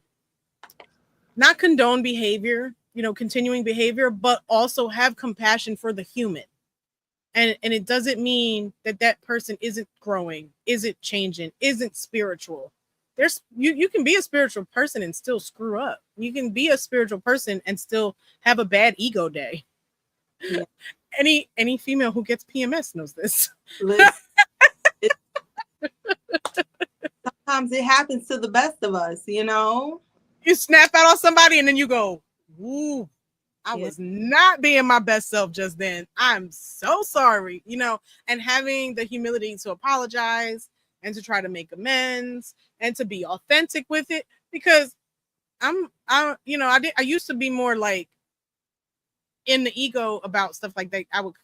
not condone behavior, continuing behavior, but also have compassion for the human. And it doesn't mean that that person isn't growing, isn't changing, isn't spiritual. You can be a spiritual person and still screw up. You can be a spiritual person and still have a bad ego day. Yeah. Any female who gets PMS knows this. Listen, it, sometimes it happens to the best of us. You snap out on somebody and then you go, "Ooh, I Yeah. was not being my best self just then. I'm so sorry," and having the humility to apologize and to try to make amends and to be authentic with it. Because I used to be more like in the ego about stuff like that. I would,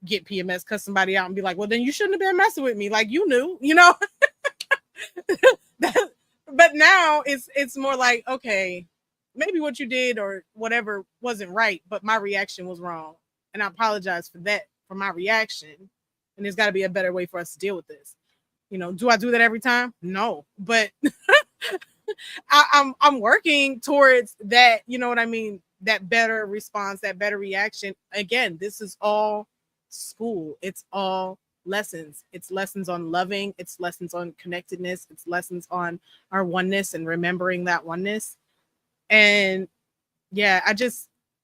get PMS, cuss somebody out and be like, well, then you shouldn't have been messing with me. Like, you knew. But now it's more like, okay, maybe what you did or whatever wasn't right, but my reaction was wrong, and I apologize for that, for my reaction. And there's got to be a better way for us to deal with this. Do I do that every time? No, but I'm working towards that. You know what I mean? That better response, that better reaction. Again, this is all school. It's all lessons. It's lessons on loving. It's lessons on connectedness. It's lessons on our oneness and remembering that oneness. And yeah,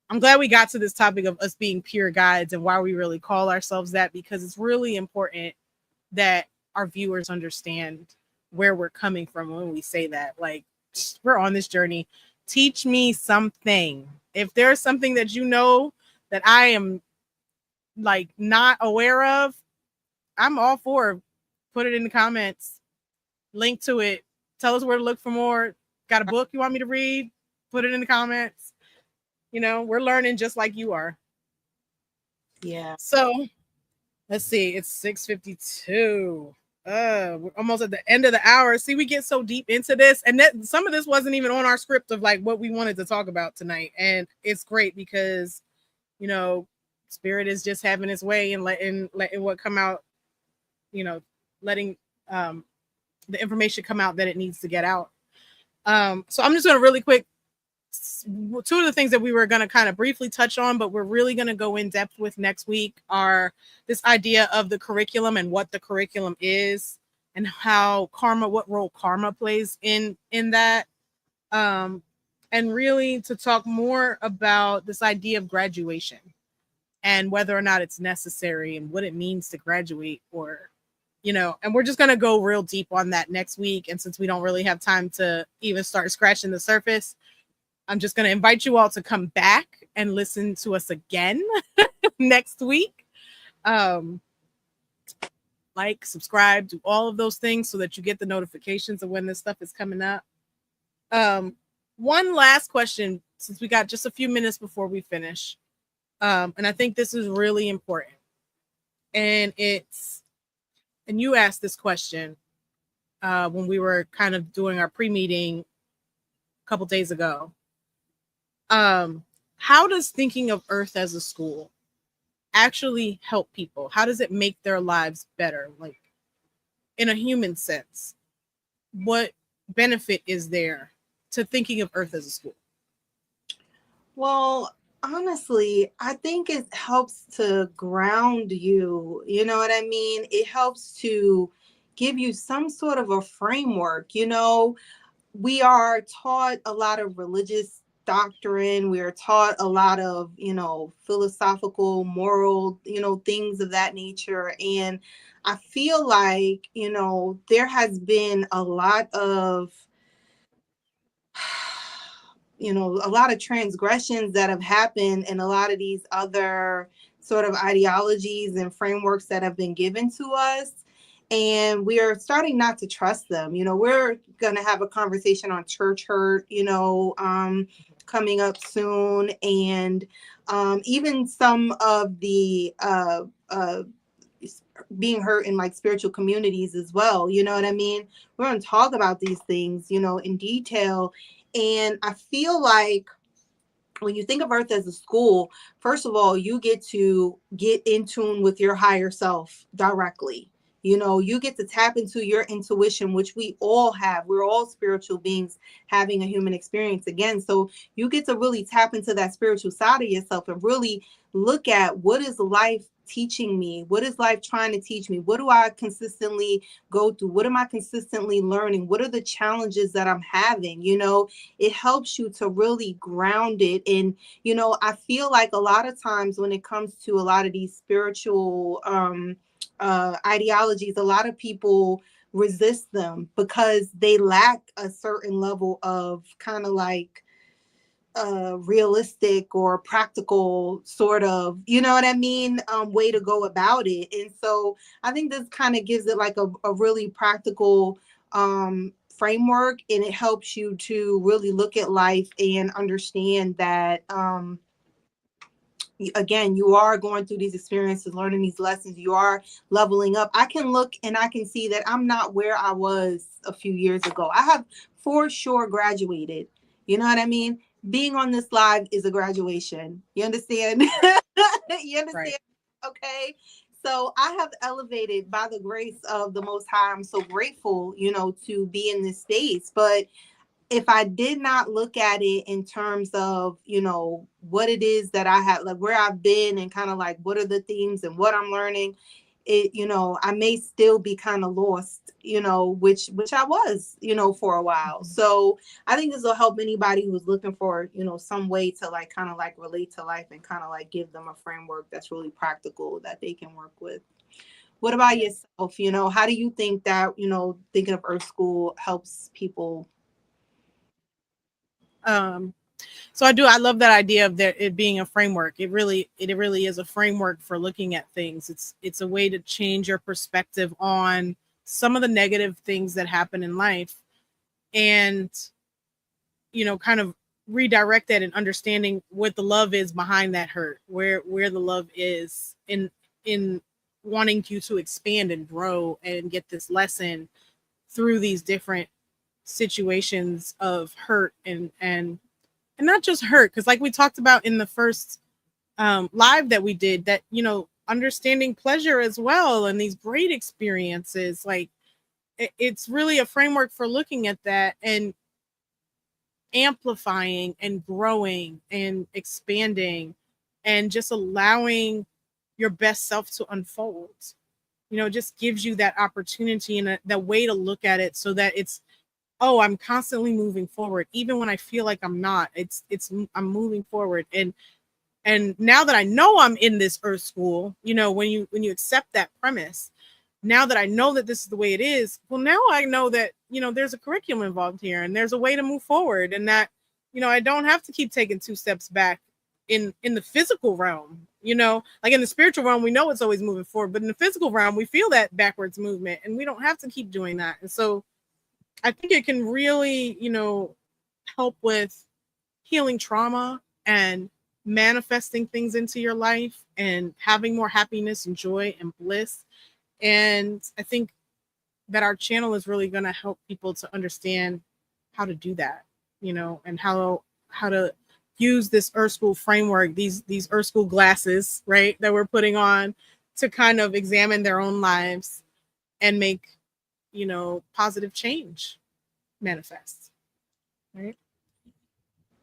I'm glad we got to this topic of us being pure guides and why we really call ourselves that, because it's really important that our viewers understand where we're coming from when we say that. Like, we're on this journey. Teach me something. If there's something that that I am like not aware of, I'm all for put it in the comments, link to it, tell us where to look for more. Got a book you want me to read? Put it in the comments. We're learning just like you are. Yeah. So let's see, it's 6:52. We're almost at the end of the hour. See, we get so deep into this, and that some of this wasn't even on our script of like what we wanted to talk about tonight. And it's great because spirit is just having its way and letting what come out, letting the information come out that it needs to get out. So I'm just going to really quick, two of the things that we were going to kind of briefly touch on, but we're really going to go in depth with next week, are this idea of the curriculum and what the curriculum is, and how what role karma plays in that. And really to talk more about this idea of graduation and whether or not it's necessary and what it means to graduate, or and we're just going to go real deep on that next week. And since we don't really have time to even start scratching the surface, I'm just going to invite you all to come back and listen to us again next week. Like, subscribe, do all of those things so that you get the notifications of when this stuff is coming up. One last question, since we got just a few minutes before we finish. And I think this is really important. And you asked this question when we were kind of doing our pre-meeting a couple days ago. How does thinking of Earth as a school actually help people? How does it make their lives better? Like, in a human sense, what benefit is there to thinking of Earth as a school? Well, honestly, I think it helps to ground you. You know what I mean? It helps to give you some sort of a framework. We are taught a lot of religious doctrine. We are taught a lot of, philosophical, moral, things of that nature. And I feel like, there has been a lot of a lot of transgressions that have happened, and a lot of these other sort of ideologies and frameworks that have been given to us. and we are starting not to trust them. We're going to have a conversation on church hurt, coming up soon. And even some of the being hurt in like spiritual communities as well. You know what I mean? We're going to talk about these things, in detail. And I feel like when you think of Earth as a school, first of all, you get to get in tune with your higher self directly. You get to tap into your intuition, which we all have. We're all spiritual beings having a human experience again. So you get to really tap into that spiritual side of yourself and really look at, what is life teaching me? What is life trying to teach me? What do I consistently go through? What am I consistently learning? What are the challenges that I'm having? It helps you to really ground it. And, I feel like a lot of times when it comes to a lot of these spiritual ideologies, a lot of people resist them because they lack a certain level of kind of like realistic or practical sort of, you know what I mean, way to go about it. And so I think this kind of gives it like a really practical framework, and it helps you to really look at life and understand that again, you are going through these experiences, learning these lessons, you are leveling up. I can look and I can see that I'm not where I was a few years ago. I have for sure graduated. You know what I mean? Being on this live is a graduation. You understand? You understand? Right. Okay. So I have elevated by the grace of the Most High. I'm so grateful, to be in this space. But if I did not look at it in terms of, what it is that I have, like where I've been and kind of like what are the themes and what I'm learning, I may still be kind of lost, which I was, for a while. So I think this will help anybody who's looking for, some way to like kind of like relate to life and kind of like give them a framework that's really practical that they can work with. What about yourself? How do you think that, thinking of Earth School helps people? Um, so I love that idea of there it being a framework. It really is a framework for looking at things. It's a way to change your perspective on some of the negative things that happen in life, and kind of redirect that and understanding what the love is behind that hurt, where the love is in wanting you to expand and grow and get this lesson through these different situations of hurt and not just hurt, because like we talked about in the first live that we did, that understanding pleasure as well and these great experiences, like it's really a framework for looking at that and amplifying and growing and expanding and just allowing your best self to unfold. Just gives you that opportunity and that way to look at it, so that it's, oh, I'm constantly moving forward even when I feel like I'm not. I'm moving forward. And now that I know I'm in this Earth School, when you accept that premise, now that I know that this is the way it is, well, now I know that there's a curriculum involved here and there's a way to move forward, and that I don't have to keep taking 2 steps back in the physical realm. Like in the spiritual realm, we know it's always moving forward, but in the physical realm, we feel that backwards movement, and we don't have to keep doing that. And so I think it can really, help with healing trauma and manifesting things into your life and having more happiness and joy and bliss. And I think that our channel is really going to help people to understand how to do that, and how to use this Earth School framework, these Earth School glasses, right, that we're putting on to kind of examine their own lives and make positive change manifest. Right.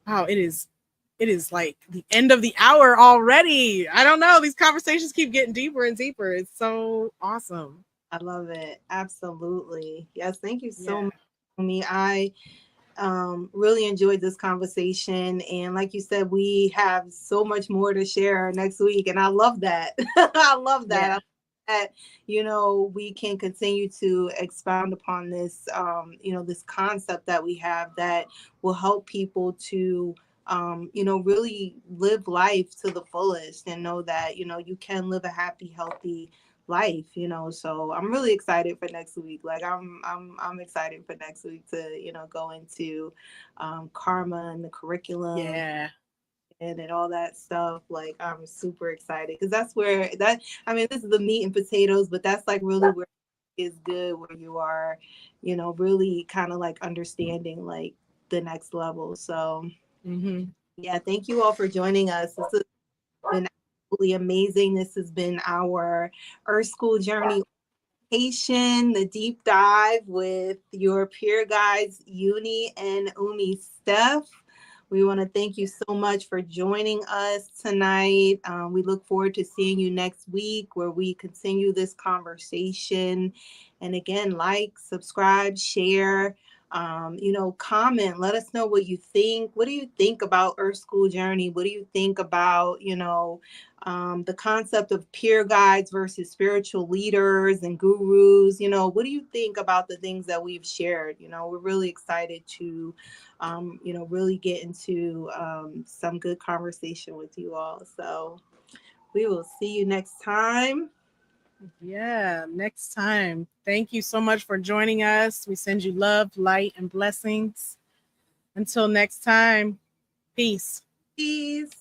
Wow, it is like the end of the hour already. I don't know. These conversations keep getting deeper and deeper. It's so awesome. I love it. Absolutely. Yes. Thank you so much, Naomi. I really enjoyed this conversation. And like you said, we have so much more to share next week. And I love that. I love that. Yeah. That we can continue to expound upon this this concept that we have that will help people to really live life to the fullest and know that you can live a happy, healthy life, you know. So I'm really excited for next week. Like I'm excited for next week to, you know, go into karma and the curriculum Yeah. and all that stuff. Like I'm super excited because that's where that, I mean, this is the meat and potatoes, but that's like really where is good, where you are, you know, really kind of like understanding like the next level. So Mm-hmm. yeah, thank you all for joining us. This has been absolutely amazing. This has been our Earth School Journey, the deep dive with your peer guides, Uni and Umi Steph. We want to thank you so much for joining us tonight. We look forward to seeing you next week where we continue this conversation. And again, like, subscribe, share, you know, comment. Let us know what you think. What do you think about Earth School Journey? What do you think about, you know, the concept of peer guides versus spiritual leaders and gurus? You know, what do you think about the things that we've shared? You know, we're really excited to, you know, really get into some good conversation with you all. So we will see you next time. Yeah, next time. Thank you so much for joining us. We send you love, light, and blessings. Until next time, peace. Peace.